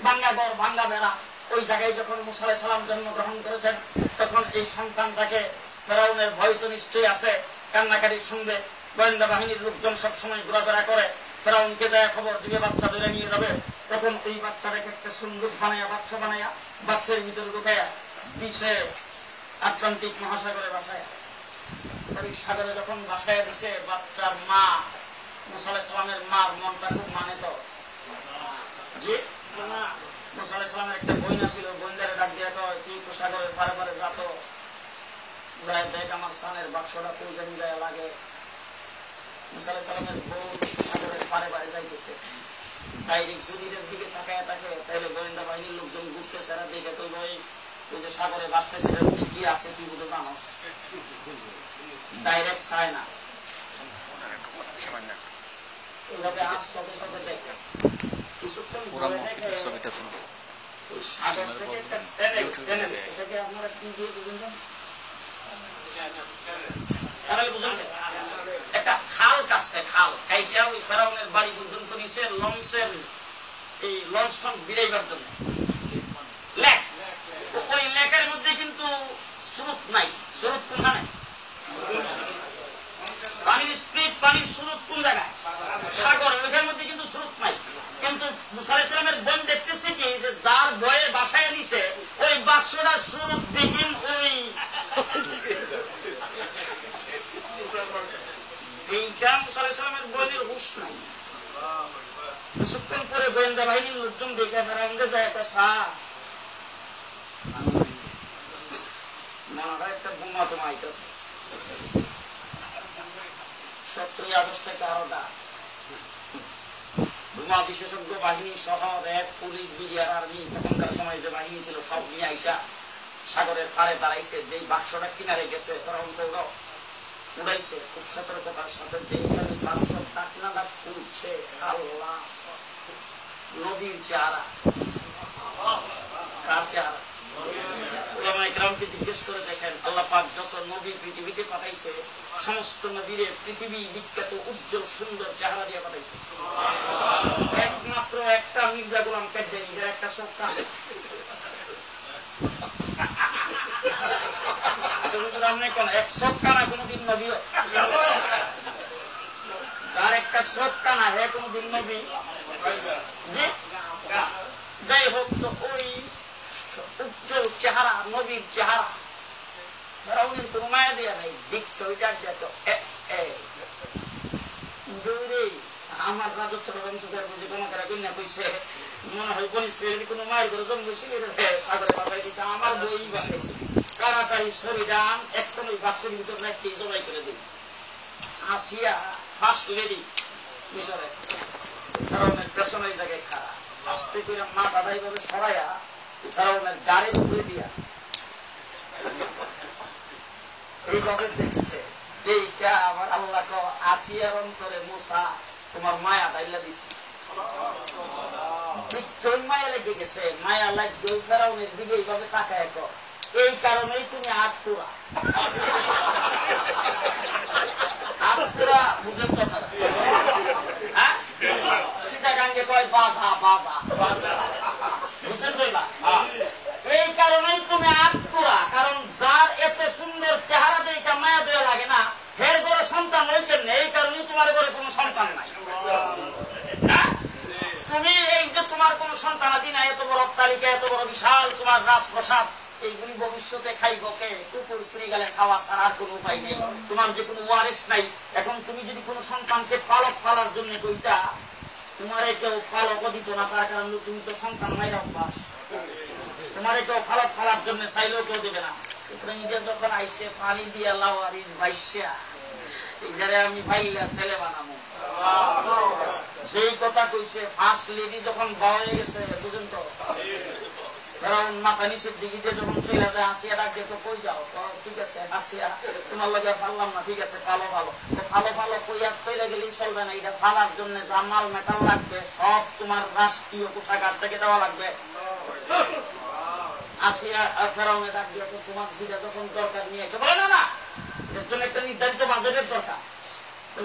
S1: ভাঙ্গা ঘর ভাঙ্গা বেড়া, ওই জায়গায় যখন মূসা আলাইহিস সালাম জন্মগ্রহণ করেছেন তখন এই সন্তানটাকে ফেরাউনের ভয় তো নিশ্চয়ই আছে, কান্নাকাটি শুনবে, গোয়েন্দা বাহিনীর লোকজন সবসময় ঘোরাফেরা করে, ফেরাউনকে যায় খবর দিবে বাচ্চা ধরে নিয়ে যাবে। তখন এই বাচ্চাটাকে একটা সুন্দর বানাইয়া বাক্স বানাইয়া বাক্সের ভিতরে ঢুকাইয়া দিছে আটলান্টিক মহাসাগরে বাসায়। ওই সাগরে যখন বাসায় দিছে, বাচ্চার মা মূসা আলাইহিস সালামের মার মনটা খুব মানে তো জি মূসা আলাইহিস সালামের একটা বইনা ছিল, বইন্দারে ডাক দিয়া কয়, তুই তো সাগরের পারে পারে যাত, যায় দেখ আমার সানের বাক্সটা তুই জানি যায় লাগে। মূসা আলাইহিস সালামের বউ সাগরের পারে পারে যাইতেছে, ডাইরেক্ট জুদিরের দিকে তাকায় থাকে, তাইলে গোয়েন্দা বাহিনীর লোকজন ঘুরতে সেরা দিকে তো বই তুই যে সাগরে বাঁচতে সেটা কি আছে তুই বুঝে জানোস, ডাইরেক্ট চায় না। এইভাবে আজ চোখে চোখে দেখে কিছুক্ষণ ধরে দেখে সাগর থেকে একটা টেনে এটাকে আপনারা কি দিয়ে বুঝেন, একটা খাল কাটছে, খাল কাইটা ওই ফেরাউনের বাড়ি পর্যন্ত নিছে লঞ্চের, এই লঞ্চখন বিরাইবার জন্য লেক। ওই লেকের মধ্যে কিন্তু স্রোত নাই, স্রোত কোনখানে? পানির স্পিড, পানির স্রোত কোন জায়গায়? সাগর, ওইখানের মধ্যে কিন্তু স্রোত নাই। কিন্তু মূসা আলাইহিস সালামের বোন দেখতেছে কি, যে যার ভয়ে বাসায় নিছে ওই বাক্সটা স্রোত বিহীন, ওই এইটা মূসা আলাইহিস সালামের বোনের হুঁশ নাই। কিছুক্ষণ পরে গোয়েন্দা বাহিনীর লোকজন দেখে ফেরাউনকে যায়, একটা সার মনে হয় একটা বোমা তোমা আইতেছে, 17 আগস্টে 11টা বোমা বিশেষজ্ঞ বাহিনী সহ র্যাব, পুলিশ, বিডিআর, আর্মি, তখনকার সময় যে বাহিনী ছিল সব নিয়ে আইসা সাগরের পাড়ে দাঁড়াইছে। যেই বাক্সটা কিনারে গেছে ফেরাউনকে উড়াইছে খুব সতর্কতার সাথে, যেখানে বাক্স ডাকনাটা খুলছে, আল্লাহ নবীর চেহারা। কার চেহারা? উলামায়ে কেরামকে জিজ্ঞেস করে দেখেন, আল্লাহ পাক যত নবী পৃথিবীতে পাঠাইছে সমস্ত নবীরে পৃথিবী বিখ্যাত উজ্জ্বল সুন্দর চেহারা দিয়ে পাঠাইছে, একমাত্র একটা মির্জা গোলাম কাদিয়ানী, এর একটা সক্কা। এক সক্কা না কোনদিন নবী, যার একটা সক্কা না হে কোনদিন নবী। যাই হোক, তো ওই উজ্জ্বল চেহারা নবীর চেহারা ফেরাউনের কোন মায়া দেয়া নাই, দিকটা ওইটা দেখো আমার রাজত্বের বংশধর বুঝে কোনো কারা কন্যা কইছে, মনে হয় কোন শ্রেণী কোন মায়ের করে জন্ম হয়েছিল, সাগরে বাসায় দিছে, আমার বই বাসাইছে, তাড়াতাড়ি শরীরান এখন ওই বাক্সের ভিতর রাখতে জবাই করে দিই। আসিয়া ফার্স্ট লেডি মিশরে ফেরাউনের পেছনে এই জায়গায় খাড়া, আস্তে করে মা দাদাই ভাবে সরাইয়া ফেরাউনের গাড়ির উপরে দিয়া এইভাবে দেখছে, এইটা আমার আল্লাহ আসিয়ার অন্তরে মুসা তোমার মায়া ডাইলা দিছে, ঠিক মায়া লেগে গেছে। মায়া লাগবে ফেরাউনের দিকে এইভাবে তাকায়, এই কারণেই তুমি আটপুরা আটপুরা বুঝলেন কথা, হ্যাঁ সীতাকাঙ্গে কয় বাজা বাজা বুঝলেন তো, এই কারণেই তুমি আটপুরা। কারণ যার এত সুন্দর চেহারা দেখে মায়া দেওয়া লাগে না, হের ঘরে সন্তান ওই কেমনি, এই কারণেই তোমার ঘরে কোনো সন্তান নাই। তুমি এই যে তোমার কোন সন্তানাদি নাই, এত বড় অট্টালিকা, এত বড় বিশাল তোমার রাজপ্রাসাদ, এইগুলি ভবিষ্যতে খাইব কে? কুকুর শ্রীগালে খাওয়া ছাড়ার কোন উপায় নেই, তোমার যে কোনো ওয়ারিস নাই। এখন তুমি যদি কোন সন্তানকে পালক ফালার জন্য কইতা, তোমার কেউ পালক দিত না, তার কারণ তুমি তো সন্তান মাইরা অভ্যাস, তোমার কেউ পালক ফালার জন্য চাইলেও কেউ দেবে না। যখন আইসে পানি দিয়া লাওয়ারিস বাইশা, এইটারে আমি ভাইলা ছেলে বানাবো, সেই কথা কইছে। ফার্স্ট লেডি যখন বড় হয়ে গেছে, বুঝেন তো, ফেরাউন মাথা নিচের দিকে দিয়ে যখন চলে যায়, আসিয়া ডাক দিয়ে, তো কই যাও? ঠিক আছে আসিয়া, তোমার লগে পারলাম না, ঠিক আছে ভালো ভালো, ভালো ভালো কইয়া চলে গেলেই চলবে না, এটা ফালার জন্য যা মাল মেটাল লাগবে সব তোমার রাষ্ট্রীয় কোষাগার থেকে দেওয়া লাগবে। আসিয়া ফেরাউনে ডাক দিয়ে, তোমার সেটা যখন দরকার নিয়েছে, বলে না না, এর জন্য একটা নির্ধারিত বাজেটের দরকার।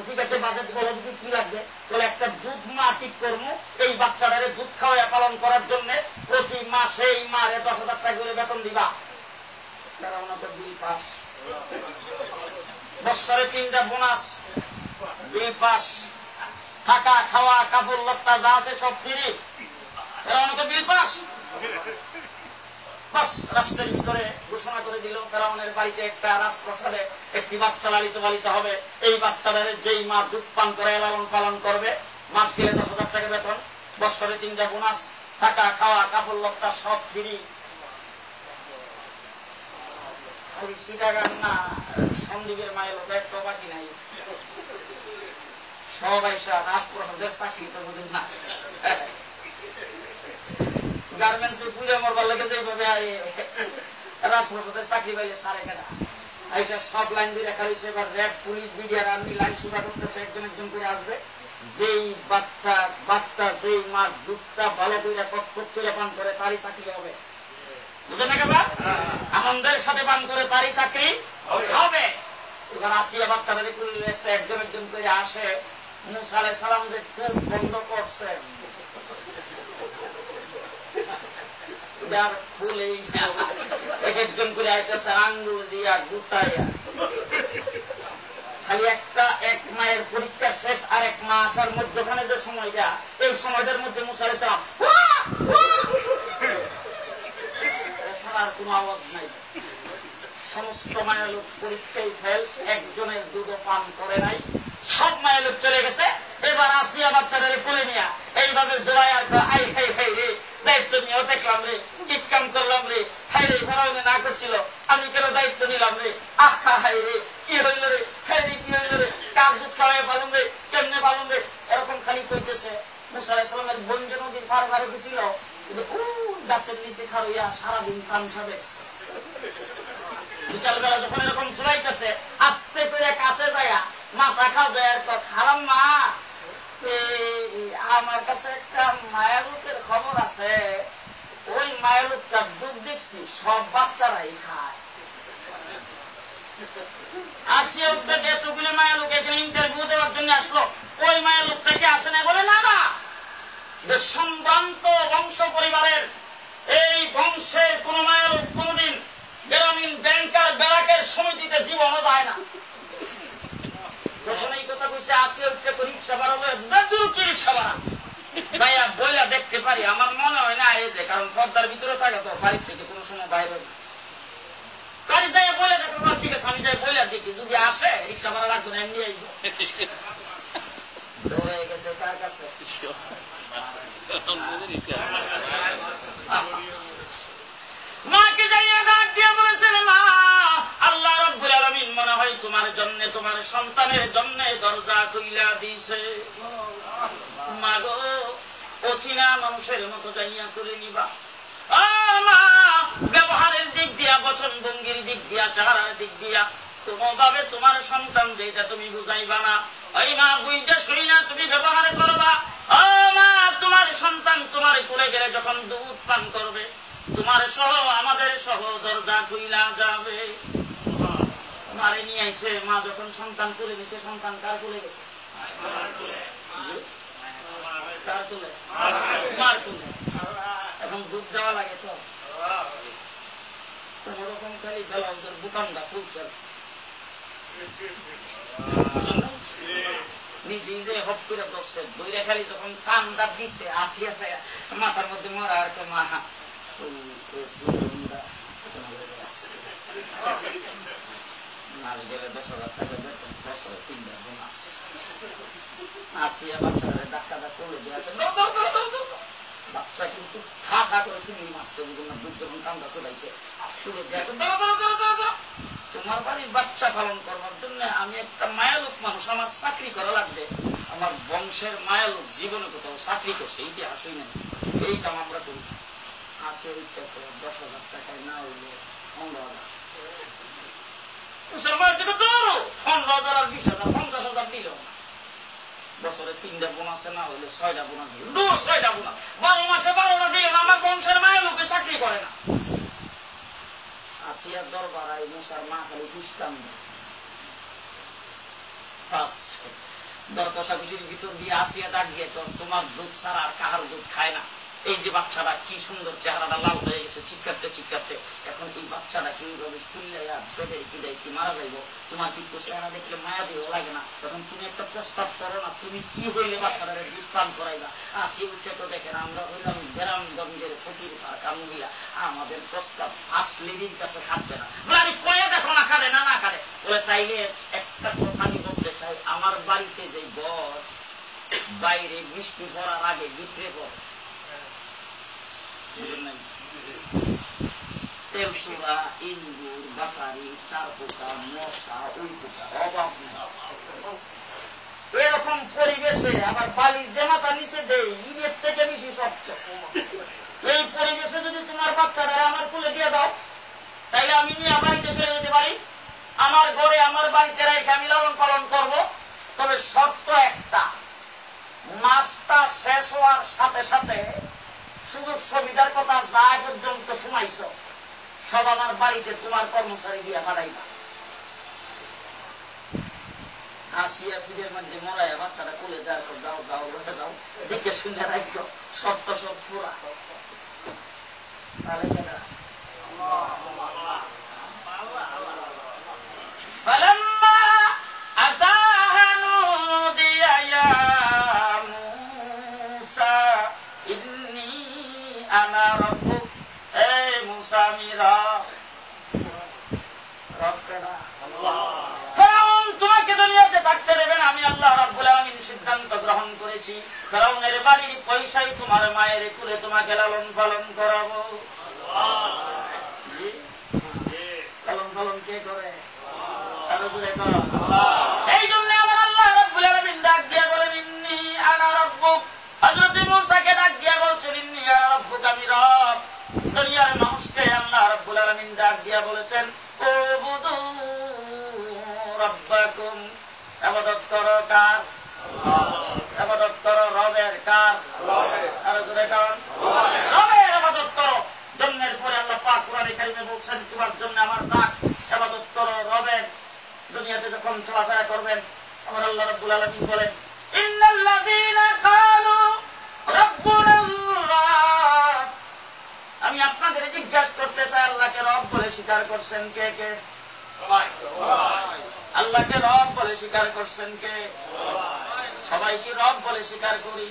S1: ঠিক আছে, বাজেট বলো যদি কি লাগবে? বলে একটা দুধ মা ঠিক করবো, এই বাচ্চাটারে দুধ খাওয়া পালন করার জন্য প্রতি মাসে এই মারে 10,000 টাকা করে বেতন দিবা। বিল পাস, বৎসরে 3টা বোনাস, বিল পাস, থাকা খাওয়া কাপড় লত্তা যা আছে সব ফ্রি, এরা অনেক বিল পাস। বাস রাষ্ট্রের ভিতরে ঘোষণা করে দিল, ফেরাউনের বাড়িতে একটা রাজপ্রাসাদে একটি বাচ্চা লালিত পালিত হবে। এই বাচ্চাদের যেই মা দুধ পান করে লালন পালন করবে, মাস গেলে 10,000 টাকা বেতন, বৎসরে 3টা বোনাস, থাকা খাওয়া কাপড় লত্তা সব ফ্রি। খালি সিটাগান না, সন্দীপের মায়ের লোক একটা বাকি নাই, সবাই রাজপ্রাসাদের চাকরি তো বুঝেন না। গার্মেন্টস পুজো মরবার লাগে যেভাবে রাজপ্রাসাদের চাকরি পাইলে সারে কেনা আইসা সব লাইন দিয়ে রাখা হয়েছে। এবার RAB, police, BDR, army line সুবিধা করতেছে, একজন একজন করে আসবে। যেই বাচ্চা যেই মা দুধটা ভালো করে কটকট করে পান করে তারই চাকরি হবে, বুঝে না কেবা? আনন্দের সাথে পান করে তারই চাকরি হবে। এবার আসিয়া বাচ্চাদের পুলিশ একজন একজন করে আসে। মুসা আলাইহিস সালাম যে খুব বন্ধ করছে, একজন করে আইতেছে আঙ্গুল দিয়া গুতাইয়া। খালি এক মায়ের পরীক্ষা শেষ আর এক মা আসার মধ্যখানে যে সময়টা, এই সময়টার মধ্যে মুসা আলাইহিস সালাম সারার কোন আওয়াজ নাই। সমস্ত মায়ের লোক পরীক্ষায় ফেল, একজনের দুধ পান করে নাই, সব মায়ের লোক চলে গেছে। এবার আসিয়া বাচ্চাদের কোলে নিয়া এইভাবে জোড়ায় আর আই হাই হাই রে, দায়িত্ব নিয়েও দেখলাম রে, কি কাম করলাম রে, হাই রে ফেরাউনে না করছিল, আমি কেন দায়িত্ব নিলাম রে, আহা হাই রে কি হইল রে, হাই রে কি হইল রে, কার দুধ খাওয়াই পালুম রে, কেমনে পালুম রে, এরকম খালি কইতেছে। মুসা আলাইহিস সালামের বন্ধু নদীর পার পারে গেছিল, গাছের নিচে খাওয়াইয়া সারাদিন তামসা দেখছে। বিকালবেলা যখন এরকম চুলাইতেছে, আস্তে করে কাছে যায়া মাথা খাবে, খারাপ মা আমার কাছে একটা মায়া লোকের খবর আছে, ওই মায়া লোকটা দুধ দেখছি সব বাচ্চারাই খায়। আসিয়া উঠবে, এতগুলো মায়া লোক এখানে ইন্টারভিউ দেওয়ার জন্য আসলো, ওই মায়া লোকটাকে আসে না? বলে না না, সম্ভ্রান্ত বংশ পরিবারের এই বংশের কোন মায়া লোক কোনদিন গ্রামীণ ব্যাংকার ব্যারাকের সমিতিতে জীবনও যায় না। যখন এই কথা কইছে আসিয়া উঠতে রিক্সা ভাড়া কি রিক্সা ভাড়া যাইয়া বইলা দেখতে পারি, আমার মনে হয় না এসে, কারণ পর্দার ভিতরে থাকে তো, বাড়ির থেকে কোনো সময় বাইরে গাড়ি যাইয়া বইলা দেখো, ঠিক আছে আমি যাই বইলা দেখি, যদি আসে রিক্সা ভাড়া লাগবে না, এমনি আসবো। দৌড়ে গেছে কার কাছে? মাকে যাইয়া ডাক দিয়ে বলেছেন, মা আল্লাহ রাব্বুল আলামিন মনে হয় তোমার জন্য, তোমার সন্তানের জন্য দরজা খুইলা দিয়েছে। মা গো, অচিনা মানুষের মতো যাইয়া করে নিবা। ব্যবহারের দিক দিয়া, বচন ভঙ্গির দিক দিয়া, চেহারার দিক দিয়া কোনোভাবে তোমার সন্তান যেটা তুমি বুঝাইবা না, ওই মা বুঝা শুই না তুমি ব্যবহার করবা। ও মা, তোমার সন্তান তোমার কোলে গেলে যখন দুধ পান করবে, তোমার সহ আমাদের সহ দরজা খুইলা যাবে। মারে নিয়ে আইসে, মা যখন সন্তান কোলে গেছে, সন্তান কার কোলে গেছে? কার কোলে? মার কোলে। এখন দুধ দেওয়া লাগে তো কোনরকম খালি ব্লাউজের বুকানটা খুলছে, নিজে যে হপ করে বসছে, দইরা খালি যখন কান্দা দিছে আসিয়া যায় মাথার মধ্যে মরা আর মা মাস গেলে 10,000 টাকা বেতন, বছরে 3টা বোনাস। আসিয়া বাচ্চারা ডাক্তারটা করে দেওয়াছে, বাচ্চা কিন্তু খা খা করে চিংড়ি মারছে, দুধ যখন কান্দা চলাইছে তুলে দেওয়া। তোমার বাড়ির বাচ্চা পালন করবার জন্য আমি একটা মায়ালুক মানুষ, আমার চাকরি করা লাগবে। আমার বংশের মায়ালুক জীবনে কোথাও চাকরি করছে, ইতিহাস হই নাই, এই কাম আমরা করি। আসে ওইটা তো 10,000 টাকায় না হইলে 15,000, মুসলমান থেকে তো 15,000 আর 20,000, 50,000 দিল না। বছরে 3টা বোনাসে না হইলে 6টা বোনাস দিল, 6টা বোনাস 12 মাসে 12টা দিল না। আমার বংশের মায়ালুকে চাকরি করে না। আসিয়ার দরবার মুসার মা খালি খ্রিস্টান দর কষাকুষির ভিতর দিয়ে আসিয়া ডাক দিয়ে, তোমার দুধ ছাড়া আর কাহার দুধ খায় না। এই যে বাচ্চাটা কি সুন্দর, চেহারাটা লাল হয়ে গেছে চিৎকারতে চিৎকারতে, এখন এই বাচ্চাটা কি এইভাবে চিল্লাইয়া পেটের কি দেয়, কি মারা যাইব, তোমার কি চেহারা দেখলে মায়া দিয়ে লাগে না? তখন তুমি একটা প্রস্তাব করো না, তুমি কি হইলে বাচ্চাটারে দুধ পান করাইবা? আসি উঠে তো দেখেন আমরা হইলাম গ্রামগঞ্জের ফকির কামুহিলা, আমাদের প্রস্তাব আসলির কাছে খাটবে না। বলে আমি কয়ে দেখো না খাবে না, না খাবে। বলে তাইলে একটা কথা আমি বলতে চাই, আমার বাড়িতে যে ঘর বাইরে বৃষ্টি পড়ার আগে ভিতরে পড়ে, তেলসুরা, ইন্দুর, বাতারি, চার পোকা, মশা, ওই পোকা অভাব নেই। এরকম পরিবেশে আবার বালিশ যে মাথা নিচে দেয়, ঈদের থেকে বেশি শক্ত। এই পরিবেশে যদি তোমার বাচ্চারা আমার কোলে দিয়ে দাও, তাইলে আমি নিয়ে বাড়িতে চলে যেতে পারি, আমার ঘরে আমার বাড়িতে রেখে আমি লালন পালন করবো। তবে শর্ত একটা, মাসটা শেষ হওয়ার সাথে সাথে সুযোগ সুবিধার কথা যা পর্যন্ত শুনাইছ সব আমার বাড়িতে তোমার কর্মচারী দিয়ে পাঠাইবা। আসিয়া ফিরের মধ্যে মরাইয়া বাচ্চারা কোলে দেওয়ার পর যাও যাও রেখে যাও, দেখে শুনে রাখো শর্ত সব পুরা। তোমাকে দুনিয়াতে থাকতে দেবেন, আমি আল্লাহ রাব্বুল আলামিন সিদ্ধান্ত গ্রহণ করেছি, ফেরাউনের বাড়ির পয়সায় তোমার মায়ের কুলে তোমাকে লালন পালন করাবো। লালন পালন কে করে? এই জন্য আমার আল্লাহ রাব্বুল আলামিন ডাক দিয়া বলেন, ইন্নী আনা রাব্বুক। হযরত মূসাকে ডাক দিয়া বলছেন, ইন্নী আনা রাব্বুক, আমি রব। দুনিয়ার মানুষকে আল্লাহ রাব্বুল আলামিন ডাক দিয়া বলেছেন, উবুদু রাব্বাকুম, ইবাদত করো কার? ইবাদত করো রবের। কার? আরো জোরে কার? রবের ইবাদত করো। জন্মের পরে আল্লাহ পাক কোরআনে কারিমে বলছেন, তোমার জন্য আমার ডাক, ইবাদত করো রবের। দুনিয়াতে যখন চলাফেরা করবেন, আমার আল্লাহ রাব্বুল আলামিন বলেন, ইন্নাল্লাযীনা ক্বালু রাব্বুনাল্লাহ। আমি আপনাদের জিজ্ঞাসা করতে চাই, আল্লাহকে রব বলে স্বীকার করছেন কে কে? আল্লাহকে রব বলে স্বীকার করছেন কে? সবাই কি রব বলে স্বীকার করি?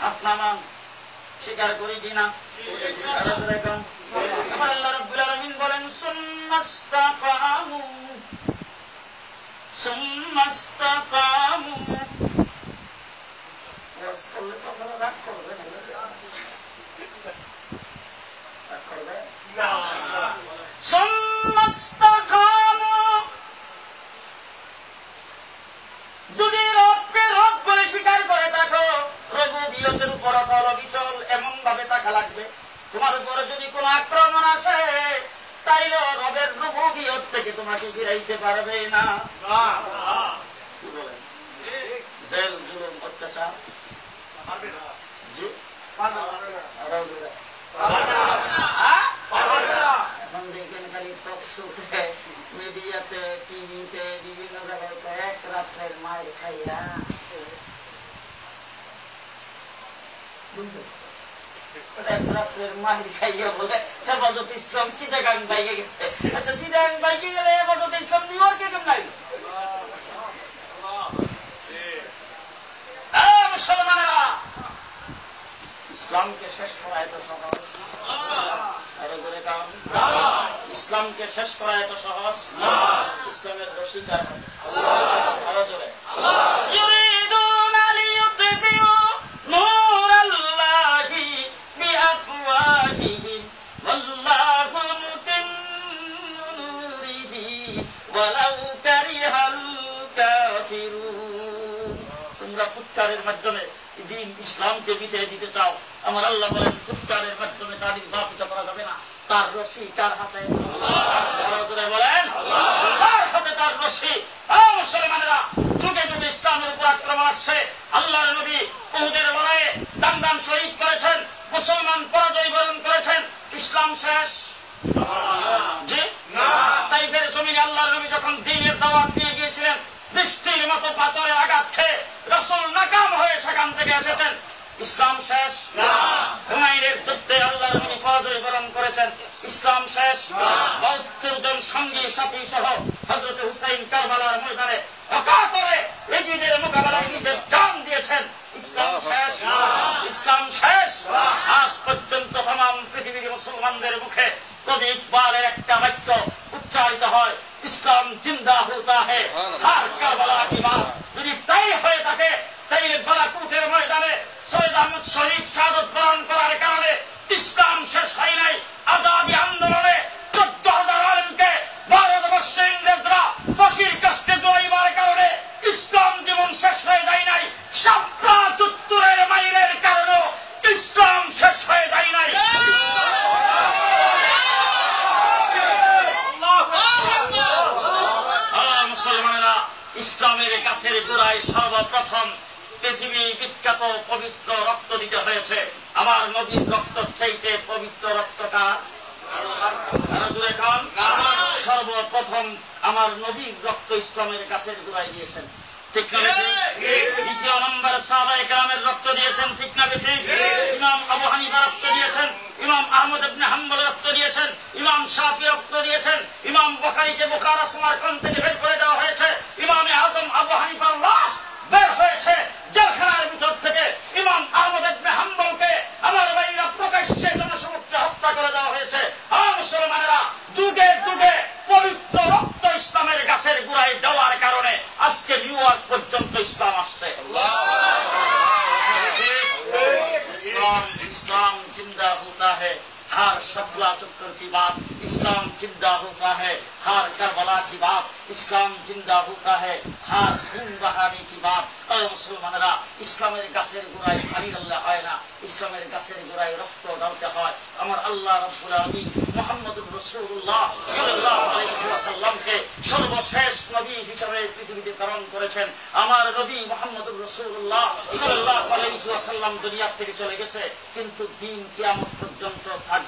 S1: আপনার স্বীকার করি কিনা? আমার আল্লাহ রাব্বুল আলামিন বলেন, সুম্মাস্তাকামু সুম্মাস্তাকামু। ওয়াজ করলে তো আপনারা রাগ করবেন, রাগ করবে না। সুম্মাস্তাকামু, যদি রবকে রব বলে স্বীকার করে থাকো, রুবুবিয়তের উপর অটল অবিচল এমন ভাবে থাকা লাগবে, তোমার উপরে যদি কোন আক্রমণ আসে তাইলে রবের রুবুবিয়ত থেকে তোমাকে ফিরাইতে পারবে না। কি বলেন? জেল, জুলুম, অত্যাচার জি এখন দেখেন খালি টক শোতে, মিডিয়াতে, টিভিতে, বিভিন্ন জায়গায় এক রাত্রের মায়ের খাইয়া এক রাত্রের মায়ের খাইয়া বলে হেফাজত ইসলাম চিটাগাং বাইকে গেছে। আচ্ছা, চিটাগাং বাইকে গেলে হেফাজত ইসলাম নিউ ইয়র্কে কেমন নাই? মুসলমানেরা, ইসলামকে শেষ করা এত সহজ? আরো জোরে কাম। ইসলামকে শেষ করা এত সহজ? ইসলামের রশিদার আরো জোরে। তোমরা ফুৎকারের মাধ্যমে দিন ইসলামকে বিদায় দিতে চাও, আমার আল্লাহ বলেন ফুৎকারের মাধ্যমে তাদের বাপিত করা যাবে না। তার রশি কার হাতে? বলেন তার হাতে তার রশি। মুসলমানেরা, যুগে যুগে ইসলামের উপর আক্রমণ আসছে। আল্লাহর নবী উহুদের লড়াইয়ে দাম দাম শহীদ করেছেন, মুসলমান পরাজয় বরণ করেছেন। ইসলাম শেষ? জি না। তাইফের জমিনে আল্লাহর নবী যখন দ্বীনের দাওয়াত নিয়ে গিয়েছিলেন, বৃষ্টির মতো পাথরে আঘাত খেয়ে রাসূল নাকাম হয়ে সেখান থেকে এসেছেন। ইসলাম শেষ? না। হুনাইনের যুদ্ধে আল্লাহর নবী পরাজয় বরণ করেছেন। ইসলাম শেষ? না। ৭২ জন সঙ্গী সাথী সহ হযরত হুসাইন কারবালার ময়দানে অকাতরে ইজিদের মোকাবেলায় নিজের জান দিয়েছেন। ইসলাম শেষ? না। ইসলাম শেষ? না। আজ পর্যন্ত तमाम পৃথিবীর মুসলমানদের মুখে কবি ইকবালের একটা বাক্য উচ্চারিত হয়, ইসলাম জিন্দা হতা है हर কারবালা की बात। যদি তাই হয়ে থাকে, তাইলে বালাকুটের ময়দানে সৈয়দ আহমদ শহীদ শাহাদত বরণ করার কারণে ইসলাম শেষ হয় নাই। আজাদী আন্দোলনে ১৪,০০০ আলেমকে ভারতবর্ষে ইংরেজরা ফাঁসির কাস্টে জড়াইবার কারণে ইসলাম যেমন শেষ হয়ে যায় নাই, শাপলা চত্বরের মাইরের কারণেও ইসলাম শেষ হয়ে যায় নাই। মুসলমানেরা, ইসলামের গাছের গোড়ায় সর্বপ্রথম পৃথিবী বিখ্যাত পবিত্র রক্ত দিতে হয়েছে। আমার নবীর রক্ত চাইতে পবিত্র রক্তটা সর্বপ্রথম আমার নবীর রক্ত ইসলামের গাছের গোড়ায় দিয়েছেন। ঠিক না বেঠিক? দ্বিতীয় নম্বর সাহাবায়ে কেরামের রক্ত দিয়েছেন। ঠিক না বেঠিক? ইমাম আবু হানিফা রক্ত দিয়েছেন, ইমাম আহমদ ইবনে হাম্বল রক্ত দিয়েছেন, ইমাম শাফি রক্ত দিয়েছেন, ইমাম বুখারীকে বুখারা সামারকান্দ থেকে বের করে দেওয়া হয়েছে, ইমামে আজম আবু হানিফার লাশ বের হয়েছে জেলখানার ভিতর থেকে, ইমাম আহমদ ইবনে হাম্বলকে আমার ভাইরা প্রকাশ্যে জনসমক্ষে হত্যা করে দেওয়া হয়েছে। মুসলমানেরা, যুগে যুগে পবিত্র রক্ত ইসলামের গাছের গোড়ায় দেওয়ার কারণে আজকে নিউ ইয়র্ক পর্যন্ত ইসলাম আসছে। इस्लाम जिंदा होता है हर शपला चक्कर की बात, इस्लाम जिंदा होता है हर करबला की बात, इस्लाम जिंदा होता है हर खून बहाने की बात। मुसलमानेरा, ইসলামের গাছের গোড়ায় পানি ঢাললে হয় না, ইসলামের গাছের গোড়ায় রক্ত ঢালতে হয়। আমার আল্লাহ রাব্বুল আলামিন মুহাম্মদুর রাসূলুল্লাহ সাল্লাল্লাহু আলাইহি ওয়াসাল্লামকে সর্বশেষ নবী হিসেবে পৃথিবীতে প্রেরণ করেছেন। আমার নবী মুহাম্মদুর রাসূলুল্লাহ সাল্লাল্লাহু আলাইহি ওয়াসাল্লাম দুনিয়া থেকে চলে গেছে, কিন্তু দিন কিয়ামত পর্যন্ত থাকবে।